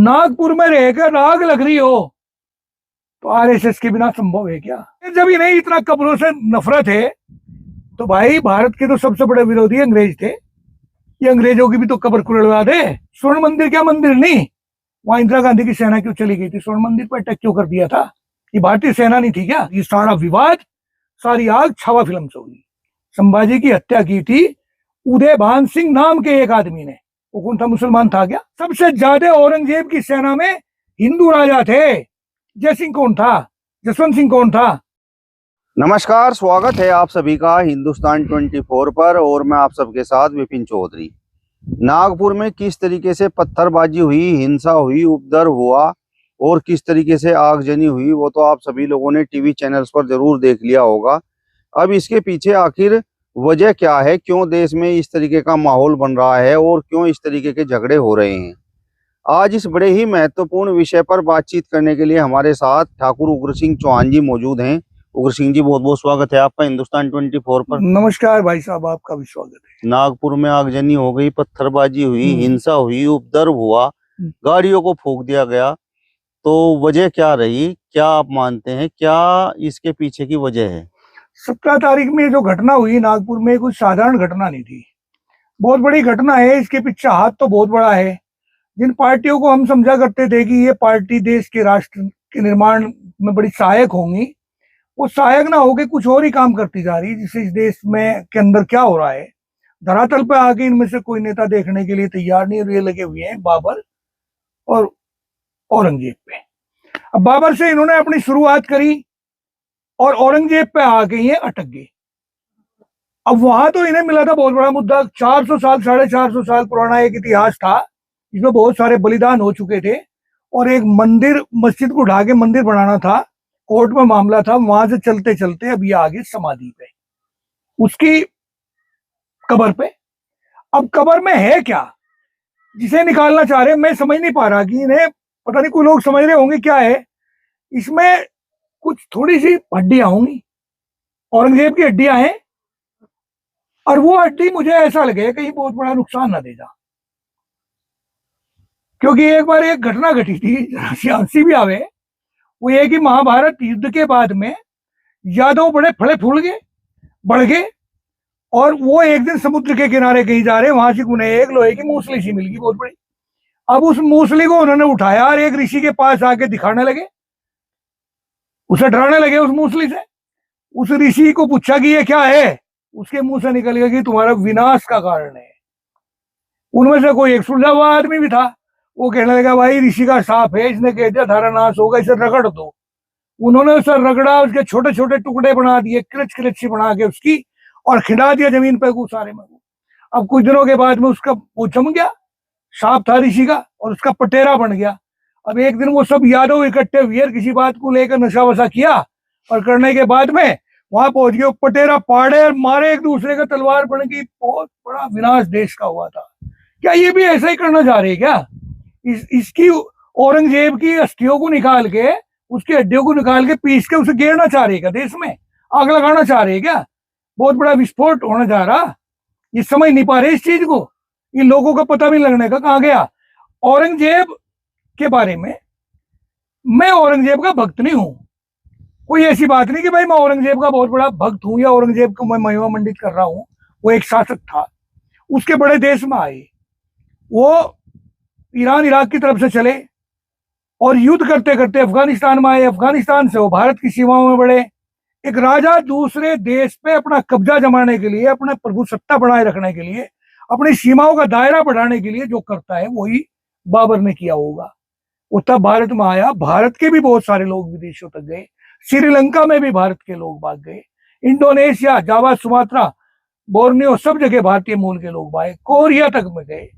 नागपुर में रहकर आग लग रही हो तो आरएसएस के बिना संभव है क्या? जब इन्हें इतना कब्रों से नफरत है तो भाई भारत के तो सबसे बड़े विरोधी अंग्रेज थे। ये अंग्रेजों की भी तो कब्र कुड़वा दे। स्वर्ण मंदिर क्या मंदिर नहीं, वहां इंदिरा गांधी की सेना क्यों चली गई थी? स्वर्ण मंदिर पर अटैक क्यों कर दिया था? ये भारतीय सेना नहीं थी क्या? ये सारा विवाद, सारी आग छावा फिल्म से हुई। संभाजी की हत्या की थी उदयभान सिंह नाम के एक आदमी ने। वो कौन था? मुसलमान था क्या? सबसे ज्यादा औरंगजेब की सेना में हिंदू राजा थे। जय सिंह कौन था? जसवंत सिंह कौन था? नमस्कार, स्वागत है आप सभी का हिंदुस्तान 24 पर और मैं आप सबके साथ विपिन चौधरी। नागपुर में किस तरीके से पत्थरबाजी हुई, हिंसा हुई, उपद्रव हुआ और किस तरीके से आगजनी हुई वो तो आप सभी लोगों ने टीवी चैनल्स पर जरूर देख लिया होगा। अब इसके पीछे आखिर वजह क्या है, क्यों देश में इस तरीके का माहौल बन रहा है और क्यों इस तरीके के झगड़े हो रहे हैं। आज इस बड़े ही महत्वपूर्ण विषय पर बातचीत करने के लिए हमारे साथ ठाकुर उग्र सिंह चौहान जी मौजूद हैं। उग्र सिंह जी, बहुत बहुत स्वागत है आपका हिंदुस्तान 24 पर। नमस्कार भाई साहब, आपका भी स्वागत है। नागपुर में आगजनी हो गई, पत्थरबाजी हुई, हिंसा हुई, उपद्रव हुआ, गाड़ियों को फूंक दिया गया, तो वजह क्या रही? क्या आप मानते हैं, क्या इसके पीछे की वजह है? 17 तारीख में जो घटना हुई नागपुर में कुछ साधारण घटना नहीं थी, बहुत बड़ी घटना है। इसके पीछे हाथ तो बहुत बड़ा है। जिन पार्टियों को हम समझा करते थे कि ये पार्टी देश के राष्ट्र के निर्माण में बड़ी सहायक होंगी, वो सहायक ना होकर कुछ और ही काम करती जा रही है। जिससे इस देश में के अंदर क्या हो रहा है, धरातल पे आके इनमें से कोई नेता देखने के लिए तैयार नहीं। और ये लगे हुए हैं बाबर और औरंगजेब पे। अब बाबर से इन्होंने अपनी शुरुआत करी और औरंगजेब पे आके ये अटक गए। अब वहां तो इन्हें मिला था बहुत बड़ा मुद्दा। 400 साल, 450 साल पुराना एक इतिहास था जिसमें बहुत सारे बलिदान हो चुके थे। और एक मंदिर, मस्जिद को ढा के मंदिर बनाना था, कोर्ट में मामला था। वहां से चलते चलते अब ये आगे समाधि पे, उसकी कब्र पे। अब कब्र में है क्या जिसे निकालना चाह रहे हैं, मैं समझ नहीं पा रहा कि इन्हें, पता नहीं कोई लोग समझ रहे होंगे क्या है इसमें। कुछ थोड़ी सी हड्डियां होंगी, औरंगजेब की हड्डियां हैं, और वो हड्डी मुझे ऐसा लगे कहीं बहुत बड़ा नुकसान ना दे जा। क्योंकि एक बार एक घटना घटी थी, हंसी भी आवे, वो ये कि महाभारत युद्ध के बाद में यादव बड़े फड़े फूल गए, बढ़ गए। और वो एक दिन समुद्र के किनारे कहीं जा रहे, वहां से उन्हें एक लोहे की मूसली सी मिल गई बहुत बड़ी। अब उस मूसली को उन्होंने उठाया और एक ऋषि के पास आके दिखाने लगे, उसे डराने लगे उस मूसली से। उस ऋषि को पूछा कि ये क्या है, उसके मुंह से निकल गया कि तुम्हारा विनाश का कारण है। उनमें से कोई एक सुलझा हुआ आदमी भी था, वो कहने लगा भाई ऋषि का साफ है, इसने कह दिया धारा नाश होगा, इसे रगड़ दो। उन्होंने उसे रगड़ा, उसके छोटे छोटे टुकड़े बना दिए, क्रिच क्रिच सी बना के उसकी, और खिला दिया जमीन पे गुसारे में। अब कुछ दिनों के बाद में उसका वो जम गया, सांप था ऋषि का, और उसका पटेरा बन गया। अब एक दिन वो सब यादव इकट्ठे हुए, किसी बात को लेकर नशा वशा किया, और करने के बाद में वहां पहुंच गए, पटेरा पाड़े और मारे एक दूसरे का, तलवार बन गई, बहुत बड़ा विनाश देश का हुआ था। क्या ये भी ऐसा ही करना चाह रहे हैं क्या? इसकी औरंगजेब की अस्थियों को निकाल के, उसकी हड्डियों को निकाल के पीस के उसे गिरना चाह रहे हैं क्या? देश में आग लगाना चाह रहे हैं क्या? बहुत बड़ा विस्फोट होने जा रहा। ये समझ नहीं पा रहे इस चीज को। इन लोगों का पता भी लगने का कहाँ गया। औरंगजेब के बारे में, मैं औरंगजेब का भक्त नहीं हूं। कोई ऐसी बात नहीं कि भाई मैं औरंगजेब का बहुत बड़ा भक्त हूं या औरंगजेब को मैं महिमा मंडित कर रहा हूं। वो एक शासक था, उसके बड़े देश में आए, वो ईरान इराक की तरफ से चले और युद्ध करते करते अफगानिस्तान में आए। अफगानिस्तान से वो भारत की सीमाओं में बढ़े। एक राजा दूसरे देश पे अपना कब्जा जमाने के लिए, अपने प्रभुसत्ता बनाए रखने के लिए, अपनी सीमाओं का दायरा बढ़ाने के लिए जो करता है वही बाबर ने किया होगा। वो तब भारत में आया, भारत के भी बहुत सारे लोग विदेशों तक गए, श्रीलंका में भी भारत के लोग भाग गए, इंडोनेशिया, जावा, सुमात्रा, बोर्नियो, सब जगह भारतीय मूल के लोग भागे, कोरिया तक में गए।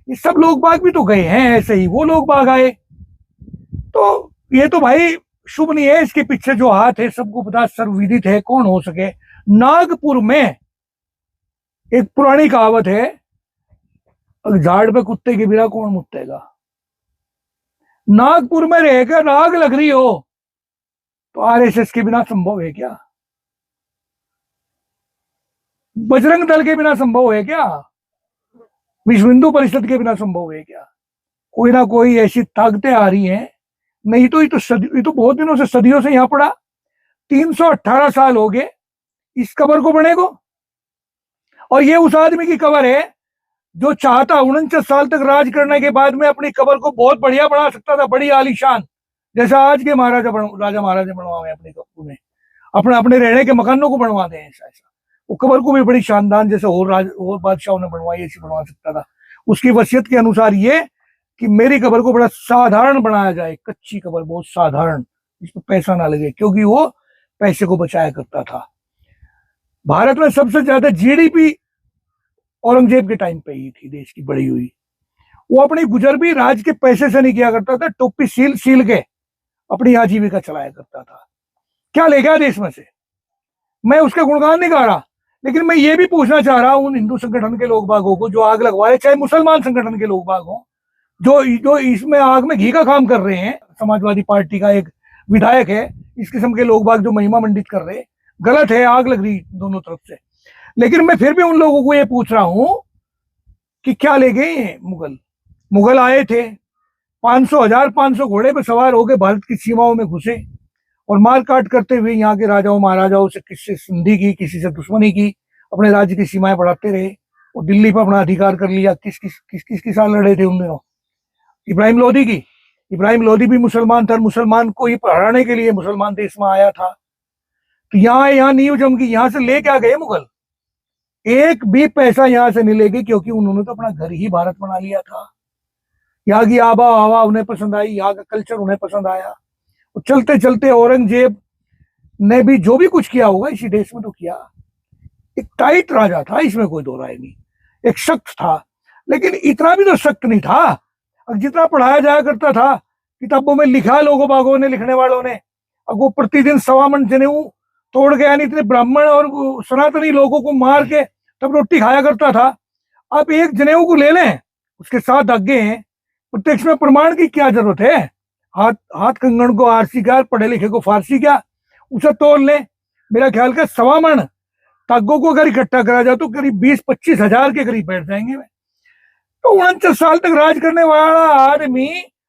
ये सब लोग बाग भी तो गए हैं, ऐसे ही वो लोग बाग आए। तो ये तो भाई शुभ नहीं है। इसके पीछे जो हाथ है सबको पता, सर्वविदित है, कौन हो सके। नागपुर में एक पुरानी कहावत है, झाड़ पे कुत्ते के बिना कौन मुत्तेगा। नागपुर में रहकर आग लग रही हो तो आरएसएस के बिना संभव है क्या? बजरंग दल के बिना संभव है क्या? विश्व हिंदू परिषद के बिना संभव है क्या? कोई ना कोई ऐसी ताकतें आ रही हैं। नहीं तो ये तो बहुत दिनों से, सदियों से यहाँ पड़ा। 318 साल हो गए इस कब्र को बने को। और ये उस आदमी की कब्र है जो चाहता 49 साल तक राज करने के बाद में अपनी कब्र को बहुत बढ़िया बना सकता था, बड़ी आलीशान, जैसा आज के राजा महाराजा बनवाए अपनी कब्र में, अपने अपने रहने के मकानों को बनवा दें ऐसा ऐसा। वो कब्र को भी बड़ी शानदार, जैसे और बादशाहों ने बनवाई ऐसी बनवा सकता था। उसकी वसीयत के अनुसार ये कि मेरी कब्र को बड़ा साधारण बनाया जाए, कच्ची कब्र, बहुत साधारण, इसमें पैसा ना लगे, क्योंकि वो पैसे को बचाया करता था। भारत में सबसे ज्यादा जीडीपी औरंगजेब के टाइम पे ही थी देश की बढ़ी हुई। वो अपनी गुजर भी राज के पैसे से नहीं किया करता था, टोपी सील सील के अपनी आजीविका चलाया करता था। क्या ले गया देश में से? मैं उसके गुणगान नहीं गा रहा, लेकिन मैं ये भी पूछना चाह रहा हूं उन हिंदू संगठन के लोग बागों को जो आग लगवा रहे, चाहे मुसलमान संगठन के लोग बाग हो, जो इसमें आग में घी का काम कर रहे हैं। समाजवादी पार्टी का एक विधायक है, इस किस्म के लोग बाग जो महिमा मंडित कर रहे हैं, गलत है, आग लग रही दोनों तरफ से। लेकिन मैं फिर भी उन लोगों को ये पूछ रहा हूं कि क्या ले गए हैं मुगल आए थे, 500 घोड़े पे सवार होकर भारत की सीमाओं में घुसे और मार काट करते हुए यहाँ के राजाओं महाराजाओं से किससे संधि की, किसी से दुश्मनी की, अपने राज्य की सीमाएं बढ़ाते रहे और दिल्ली पर अपना अधिकार कर लिया। किस साथ लड़े थे उन दिनों? इब्राहिम लोदी भी मुसलमान था, मुसलमान को ही हराने के लिए मुसलमान देश में आया था। तो यहाँ नींव जम गई, यहाँ से ले क्या गए मुगल? एक भी पैसा यहाँ से नहीं लेगी, क्योंकि उन्होंने तो अपना घर ही भारत बना लिया था। यहाँ की आबा हवा उन्हें पसंद आई, यहाँ का कल्चर उन्हें पसंद आया। और चलते चलते औरंगजेब ने भी जो भी कुछ किया होगा इसी देश में तो किया। एक टाइट राजा था, इसमें कोई दो राय नहीं, एक सख्त था, लेकिन इतना भी तो सख्त नहीं था जितना पढ़ाया जाया करता था, किताबों में लिखा लोगों बागों ने, लिखने वालों ने। अब वो प्रतिदिन 1.25 मन जनेऊ तोड़ के, यानी इतने ब्राह्मण और सनातनी लोगों को मार के तब रोटी खाया करता था। आप एक जनेऊ को ले लें, उसके 7 धागे हैं, प्रत्यक्ष में प्रमाण की क्या जरूरत है? हाथ कंगन को आरसी क्या, पढ़े लिखे को फारसी क्या, उसे तोड़ लें। मेरा ख्याल का 1.25 मन धागों को अगर इकट्ठा करा जाए तो करीब 20-25 हजार के करीब बैठ जाएंगे। तो 49 साल तक राज करने वाला आदमी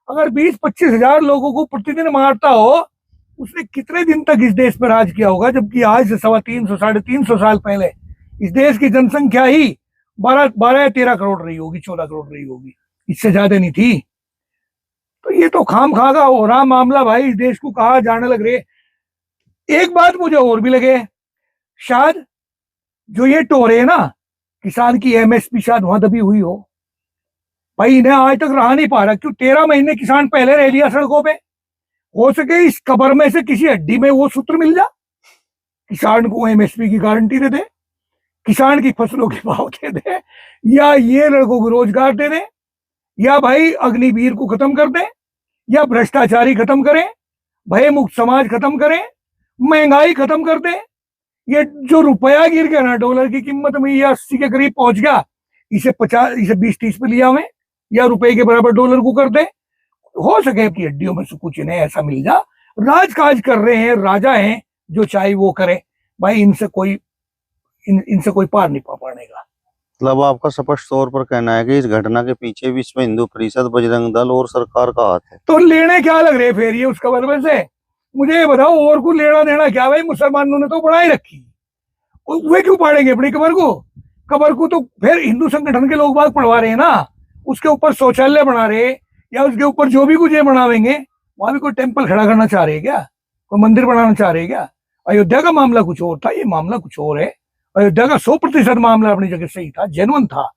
अगर 20-25 हजार लोगों को प्रतिदिन मारता हो, उसने कितने दिन तक इस देश पर राज किया होगा? जबकि आज से 350-350 साल पहले इस देश की जनसंख्या ही 12 या 13 करोड़ रही होगी, 14 करोड़ रही होगी, इससे ज्यादा नहीं थी। तो ये तो खाम खागा हो रहा मामला भाई, इस देश को कहा जाने लग रहे। एक बात मुझे और भी लगे, शायद जो ये टोरे है ना, किसान की एमएसपी शायद वहां दबी हुई हो भाई, इन्हें आज तक रहा नहीं पा रहा। क्यों 13 महीने किसान पहले रह लिया सड़कों पे? हो सके इस कब्र में से किसी हड्डी में वो सूत्र मिल जा, किसान को एमएसपी की गारंटी दे दे, किसान की फसलों के भाव दे दे, या ये लड़कों को रोजगार दे दे, या भाई अग्निवीर को खत्म कर दे, या भ्रष्टाचारी खत्म करें, भय मुक्त समाज खत्म करें, महंगाई खत्म कर दे। ये जो रुपया गिर गया ना, डॉलर की कीमत में ये 80 के करीब पहुंच गया, इसे 20-30 पे लिया हुए, या रुपए के बराबर डॉलर को कर दे। हो सके कि हड्डियों में से कुछ इन्हें ऐसा मिल जा। राजकाज कर रहे हैं, राजा हैं, जो चाहे वो करे भाई, इनसे कोई पार नहीं पा पाएगा। मतलब आपका स्पष्ट तौर पर कहना है कि इस घटना के पीछे विश्व हिंदू परिषद, बजरंग दल और सरकार का हाथ है। तो लेने क्या लग रहे फिर ये उस कब्र में से? मुझे ये बताओ, और को लेना देना क्या भाई? मुसलमानों ने तो बनाई रखी, वे क्यों पाड़ेंगे अपनी कब्र को? कब्र को तो फिर हिंदू संगठन के लोग बाग पढ़वा रहे हैं ना, उसके ऊपर शौचालय बना रहे, या उसके ऊपर जो भी कुछ ये बनावेंगे, वहां भी कोई टेम्पल खड़ा करना चाह रहे हैं क्या? कोई मंदिर बनाना चाह रहे हैं क्या? अयोध्या का मामला कुछ और था, ये मामला कुछ और है। अयोध्या का 100% मामला अपनी जगह सही था, जेन्युइन था,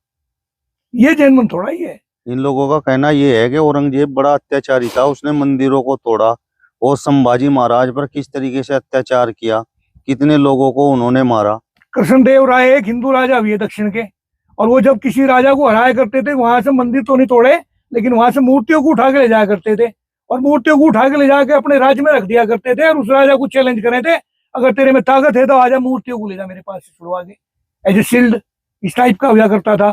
ये जेन्युइन थोड़ा ही है। इन लोगों का कहना ये है कि औरंगजेब बड़ा अत्याचारी था, उसने मंदिरों को तोड़ा और संभाजी महाराज पर किस तरीके से अत्याचार किया, कितने लोगों को उन्होंने मारा। कृष्णदेव राय एक हिंदू राजा हुए दक्षिण के, और वो जब किसी राजा को हराया करते थे, वहां से मंदिर तो नहीं तोड़े, लेकिन वहां से मूर्तियों को उठा के ले जाया करते थे, और मूर्तियों को उठा के ले जाके अपने राज्य में रख दिया करते थे, और उस राजा को चैलेंज करे थे, अगर तेरे में ताकत है तो आजा, मूर्तियों को ले जा मेरे पास से छुड़वा के, एज ए शिल्ड, इस टाइप का हुआ करता था।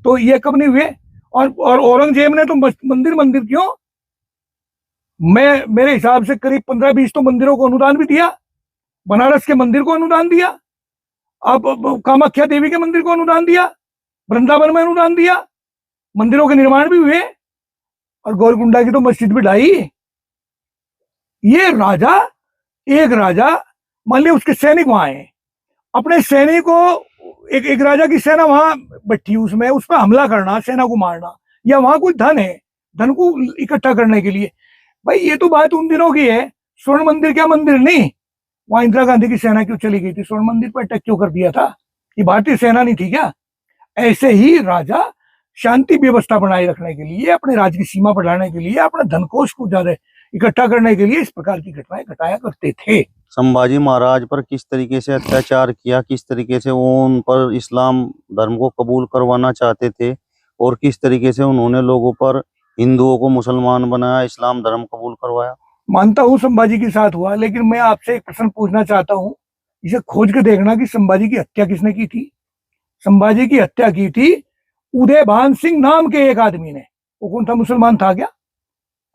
तो ये कब नहीं हुए? और औरंगजेब ने तो मंदिर क्यों, मेरे हिसाब से करीब 15-20 तो मंदिरों को अनुदान भी दिया। बनारस के मंदिर को अनुदान दिया, अब कामाख्या देवी के मंदिर को अनुदान दिया, वृंदावन में अनुदान दिया, मंदिरों के निर्माण भी हुए। और गोलकुंडा की तो मस्जिद भी ढाई। ये राजा, एक राजा, मान लिया उसके सैनिक वहां है, अपने सैनिक को, एक राजा की सेना वहां बैठी, उसमें उस पर हमला करना, सेना को मारना, या वहां कोई धन है, धन को इकट्ठा करने के लिए। भाई ये तो बात उन दिनों की है, स्वर्ण मंदिर क्या मंदिर नहीं, वहां इंदिरा गांधी की सेना क्यों चली गई थी, स्वर्ण मंदिर पर अटैक क्यों कर दिया था, ये भारतीय सेना नहीं थी क्या? ऐसे ही राजा शांति व्यवस्था बनाए रखने के लिए, अपने राज्य की सीमा बढ़ाने के लिए, अपने धनकोष को ज्यादा इकट्ठा करने के लिए इस प्रकार की घटनाएं घटाया करते थे। संभाजी महाराज पर किस तरीके से अत्याचार किया, किस तरीके से वो उन पर इस्लाम धर्म को कबूल करवाना चाहते थे, और किस तरीके से उन्होंने लोगों पर, हिंदुओं को मुसलमान बनाया, इस्लाम धर्म कबूल करवाया। मानता हूं संभाजी के साथ हुआ, लेकिन मैं आपसे एक प्रश्न पूछना चाहता हूं, इसे खोज के देखना कि संभाजी की हत्या किसने की थी। संभाजी की हत्या की थी उदयभान सिंह नाम के एक आदमी ने। वो कौन था, मुसलमान था क्या?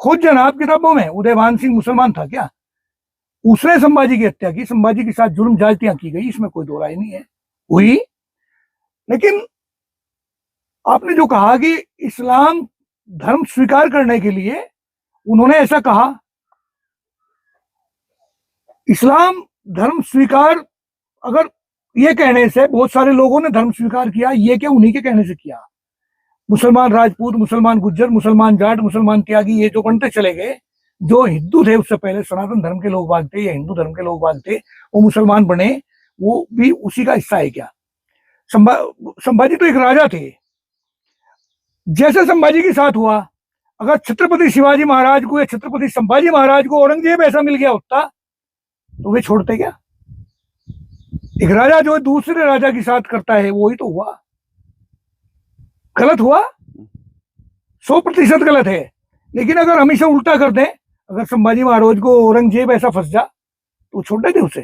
खोज जनाब किताबों में, उदयभान सिंह मुसलमान था क्या? उसने संभाजी की हत्या की, संभाजी के साथ जुल्म ज्यादतियां की गई, इसमें कोई दो राय नहीं है, हुई। लेकिन आपने जो कहा कि इस्लाम धर्म स्वीकार करने के लिए उन्होंने ऐसा कहा, इस्लाम धर्म स्वीकार, अगर ये कहने से बहुत सारे लोगों ने धर्म स्वीकार किया, ये क्या उन्हीं के कहने से किया? मुसलमान राजपूत, मुसलमान गुज्जर, मुसलमान जाट, मुसलमान त्यागी, ये जो बनते चले गए, जो हिंदू थे उससे पहले सनातन धर्म के लोग बाग थे या हिंदू धर्म के लोग बाग थे, वो मुसलमान बने, वो भी उसी का हिस्सा है क्या? संभाजी तो एक राजा थे। जैसे संभाजी के साथ हुआ, अगर छत्रपति शिवाजी महाराज को या छत्रपति संभाजी महाराज को औरंगजेब ऐसा मिल गया होता तो वे छोड़ते क्या? एक राजा जो दूसरे राजा के साथ करता है, वही तो हुआ। गलत हुआ, 100% गलत है। लेकिन अगर हमेशा उल्टा कर दें, अगर संभाजी महाराज को औरंगजेब ऐसा फंस जा तो छोड़ देते, उसे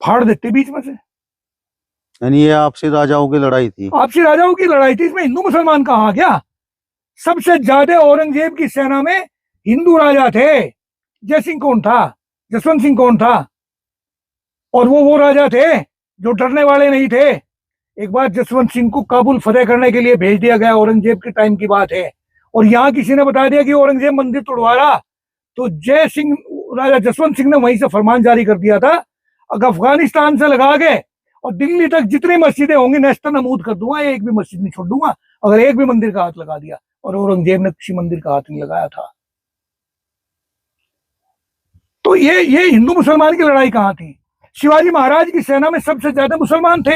फाड़ देते बीच में से। यानी ये आपसी राजाओं की लड़ाई थी। आपसी राजाओं की लड़ाई थी, इसमें हिंदू मुसलमान कहाँ आ गया? सबसे ज्यादा औरंगजेब की सेना में हिंदू राजा थे। जय सिंह कौन था, जसवंत सिंह कौन था, और वो राजा थे जो डरने वाले नहीं थे। एक बार जसवंत सिंह को काबुल फतेह करने के लिए भेज दिया गया, औरंगजेब के टाइम की बात है, और यहाँ किसी ने बता दिया कि औरंगजेब मंदिर तोड़वा रहा, तो जय सिंह, राजा जसवंत सिंह ने वहीं से फरमान जारी कर दिया था, अगर अफगानिस्तान से लगा के और दिल्ली तक जितनी मस्जिदें होंगी नेस्त नमूद कर दूंगा, एक भी मस्जिद नहीं छोड़ दूंगा अगर एक भी मंदिर का हाथ लगा दिया। और औरंगजेब ने किसी मंदिर का हाथ नहीं लगाया था। तो ये हिंदू मुसलमान की लड़ाई कहां थी? शिवाजी महाराज की सेना में सबसे ज्यादा मुसलमान थे।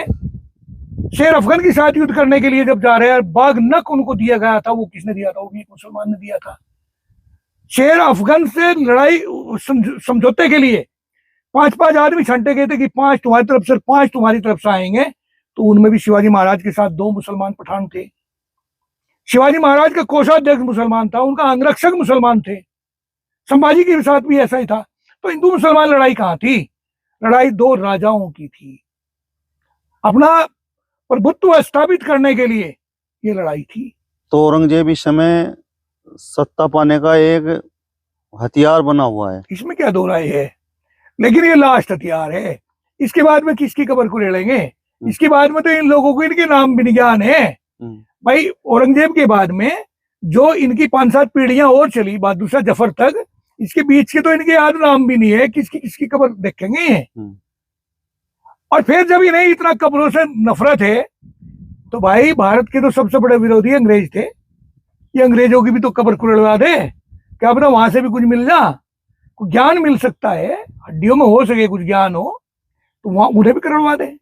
शेर अफगन के साथ युद्ध करने के लिए जब जा रहे हैं, बाघ नक उनको दिया गया था, वो किसने दिया था? वो भी एक मुसलमान ने दिया था। शेर अफगन से लड़ाई समझौते के लिए 5-5 आदमी छंटे गए थे कि 5 तुम्हारी तरफ से, 5 तुम्हारी तरफ से आएंगे, तो उनमें भी शिवाजी महाराज के साथ 2 मुसलमान पठान थे। शिवाजी महाराज का कोषाध्यक्ष मुसलमान था, उनका अंगरक्षक मुसलमान थे। संभाजी के साथ भी ऐसा ही था। तो हिंदू मुसलमान लड़ाई कहां थी? लड़ाई 2 राजाओं की थी, अपना प्रभुत्व स्थापित करने के लिए ये लड़ाई थी। तो औरंगजेब इस समय सत्ता पाने का एक हथियार बना हुआ है, इसमें क्या दो राय है? लेकिन ये लास्ट हथियार है। इसके बाद में किसकी कबर को ले लेंगे? इसके बाद में तो इन लोगों को इनके नाम भी नहीं ज्ञान है। भाई औरंगजेब के बाद में जो इनकी 5-7 पीढ़ियां और चली, बहादुर शाह जफर तक, इसके बीच के तो इनके याद नाम भी नहीं है, किसकी किसकी कब्र देखेंगे। और फिर जब इन्हें इतना कब्रों से नफरत है, तो भाई भारत के तो सबसे बड़े विरोधी अंग्रेज थे, ये अंग्रेजों की भी तो कब्र कुड़वा दे, क्या पता वहां से भी कुछ मिल जा, कुछ ज्ञान मिल सकता है, हड्डियों में हो सके कुछ ज्ञान हो, तो वहां उन्हें भी करवा दे।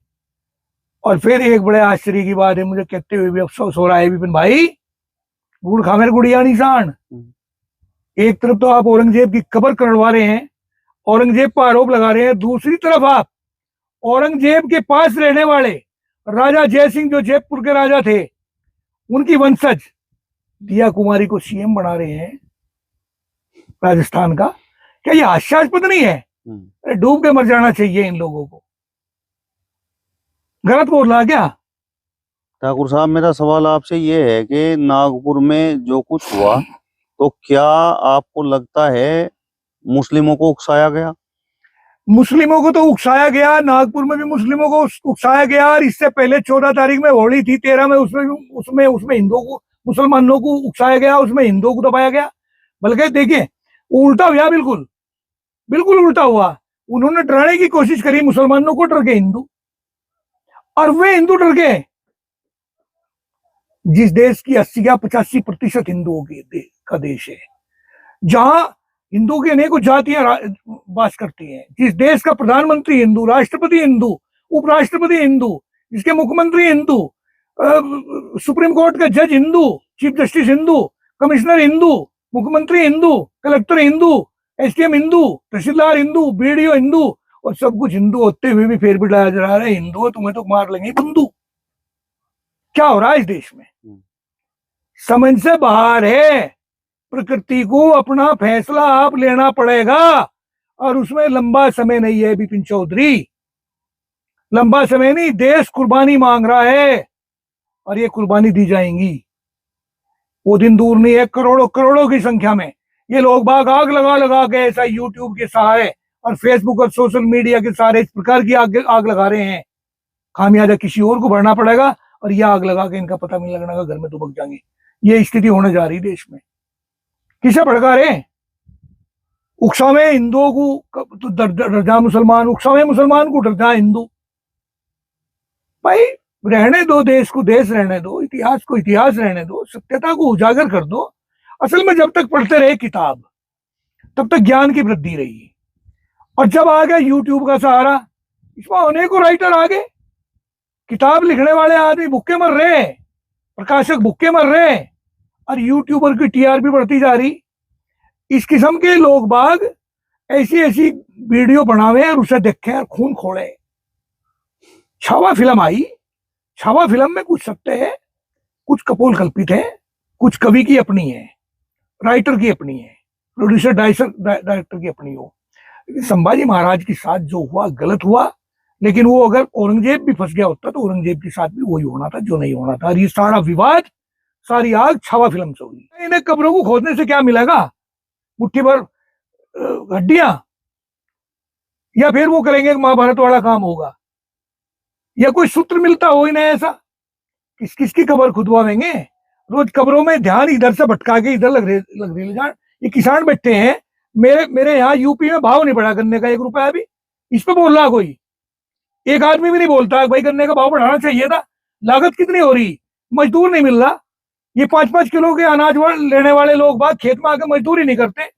और फिर एक बड़े आश्चर्य की बात है, मुझे कहते हुए भी अफसोस हो रहा है विपिन भाई, गुड़ खामेर गुड़िया निशान। एक तरफ तो आप औरंगजेब की कब्र करवा रहे हैं, औरंगजेब पर आरोप लगा रहे हैं, दूसरी तरफ आप औरंगजेब के पास रहने वाले राजा जय सिंह, जो जयपुर के राजा थे, उनकी वंशज दिया कुमारी को सीएम बना रहे हैं राजस्थान का। क्या ये हास्यास्पद नहीं है? डूब के मर जाना चाहिए इन लोगों को। गलत बोल रहा क्या? ठाकुर साहब, मेरा सवाल आपसे ये है कि नागपुर में जो कुछ हुआ, तो क्या आपको लगता है मुस्लिमों को उकसाया गया? मुस्लिमों को तो उकसाया गया, नागपुर में भी मुस्लिमों को उकसाया गया। और इससे पहले 14 तारीख में होली थी, 13 में उसमें हिंदुओं को मुसलमानों को उकसाया गया, उसमें हिंदुओं को दबाया गया। बल्कि देखिए वो उल्टा हुआ, बिल्कुल बिल्कुल उल्टा हुआ। उन्होंने डराने की कोशिश करी मुसलमानों को, डर गए हिंदू। और वे हिंदू डर गए जिस देश की 80 या 85% हिंदुओं का देश है, जहां हिंदू की अनेकों जातियां वास करती हैं, जिस देश का प्रधानमंत्री हिंदू, राष्ट्रपति हिंदू, उपराष्ट्रपति हिंदू, जिसके मुख्यमंत्री हिंदू, सुप्रीम कोर्ट का जज Hindu, chief justice Hindu, commissioner Hindu, मुख्यमंत्री हिंदू, कलेक्टर हिंदू, एसडीएम हिंदू, तहसीलदार हिंदू, बीडीओ हिंदू, और सब कुछ हिंदू होते हुए भी फिर भी डराया जा रहा है हिंदू तुम्हें तो मार लेंगे बंदूक। क्या हो रहा है इस देश में? समझ से बाहर है। प्रकृति को अपना फैसला आप लेना पड़ेगा, और उसमें लंबा समय नहीं है विपिन चौधरी, लंबा समय नहीं। देश कुर्बानी मांग रहा है और ये कुर्बानी दी जाएंगी। वो दिन दूर नहीं है। करोड़ों करोड़ों की संख्या में ये लोग बाग आग लगा लगा के ऐसा यूट्यूब के सहारे और फेसबुक और सोशल मीडिया के सहारे इस प्रकार की आग लगा रहे हैं। खामियाजा किसी और को भरना पड़ेगा, और ये आग लगा के इनका पता नहीं लगने का, घर में दुबक जाएंगे। ये स्थिति होने जा रही देश में। किसे भड़का रहे? उकसावे हिंदुओं को तो डर जा मुसलमान, उकसावे मुसलमान को डर जा हिंदू। भाई रहने दो देश को देश रहने दो, इतिहास को इतिहास रहने दो, सत्यता को उजागर कर दो। असल में जब तक पढ़ते रहे किताब तब तक ज्ञान की वृद्धि रही, और जब आ गया यूट्यूब का सहारा, इसमें अनेकों राइटर आ गए। किताब लिखने वाले आदमी भूखे मर रहे, प्रकाशक भूखे मर रहे, और यूट्यूबर की टीआरपी बढ़ती जा रही। इस किस्म के लोग बाग ऐसी ऐसी वीडियो बनावे और उसे देखें और खून खोले। छावा फिल्म आई, छावा फिल्म में कुछ सत्य है, कुछ कपोल कल्पित है, कुछ कवि की अपनी है, राइटर की अपनी है, प्रोड्यूसर डायरेक्टर की अपनी हो। संभाजी महाराज के साथ जो हुआ गलत हुआ, लेकिन वो अगर औरंगजेब भी फंस गया होता तो औरंगजेब के साथ भी वही होना था जो नहीं होना था। और ये सारा विवाद, सारी आग छावा फिल्म से हुई। इन्हें कब्रों को खोदने से क्या मिलेगा? मुट्ठी भर हड्डियां, या फिर वो करेंगे महाभारत वाला काम होगा, या कोई सूत्र मिलता हो इन्हें ऐसा? किस किसकी कब्र खुदवाएंगे? रोज कब्रों में ध्यान इधर से भटका के इधर लग रहे जान। ये किसान बैठे हैं, मेरे यहाँ यूपी में भाव नहीं बढ़ा गन्ने का 1 रुपया भी। इस पे बोल रहा कोई? एक आदमी भी नहीं बोलता भाई गन्ने का भाव बढ़ाना चाहिए था। लागत कितनी हो रही, मजदूर नहीं मिल रहा। ये 5-5 किलो के अनाज लेने वाले लोग बात खेत में आके मजदूरी नहीं करते।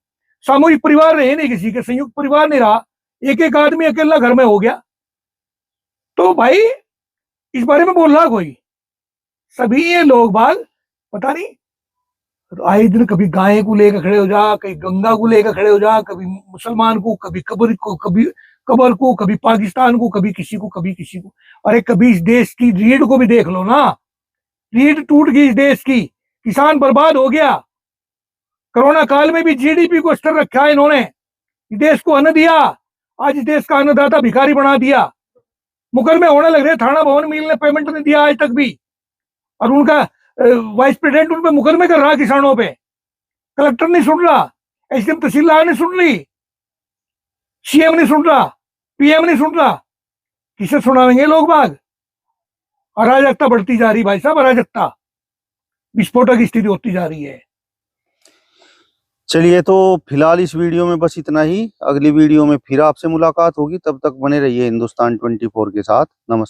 सामूहिक परिवार रहे नहीं, किसी के संयुक्त परिवार नहीं रहा, एक एक आदमी अकेला घर में हो गया। तो भाई इस बारे में बोल रहा कोई? सभी ये लोग बाग पता नहीं, तो आए दिन कभी गाय को लेकर खड़े हो जा, कभी गंगा को लेकर खड़े हो जा, कभी मुसलमान को, कभी कब्र को, कभी पाकिस्तान को, कभी किसी को, कभी किसी को। अरे कभी इस देश की रीढ़ को भी देख लो ना, रीढ़ टूट गई इस देश की, किसान बर्बाद हो गया। कोरोना काल में भी जीडीपी को स्थिर रखा है इन्होंने, देश को अन्न दिया। आज इस देश का अन्नदाता भिखारी बना दिया। मुकदमे होने लग रहे, थाना भवन मिल ने पेमेंट नहीं दिया आज तक भी, और उनका वाइस प्रेसिडेंट उन पे मुकदमे कर रहा किसानों पे। कलेक्टर नहीं सुन रहा, एसडीएम तहसीलदार नहीं सुन रही, सीएम नहीं सुन रहा, पीएम नहीं सुन रहा। किसे सुनावेंगे लोग बाग? अराजकता बढ़ती जा रही भाई साहब, अराजकता, विस्फोटक स्थिति होती जा रही है। चलिए, तो फिलहाल इस वीडियो में बस इतना ही। अगली वीडियो में फिर आपसे मुलाकात होगी, तब तक बने रहिए हिंदुस्तान 24 के साथ। नमस्कार।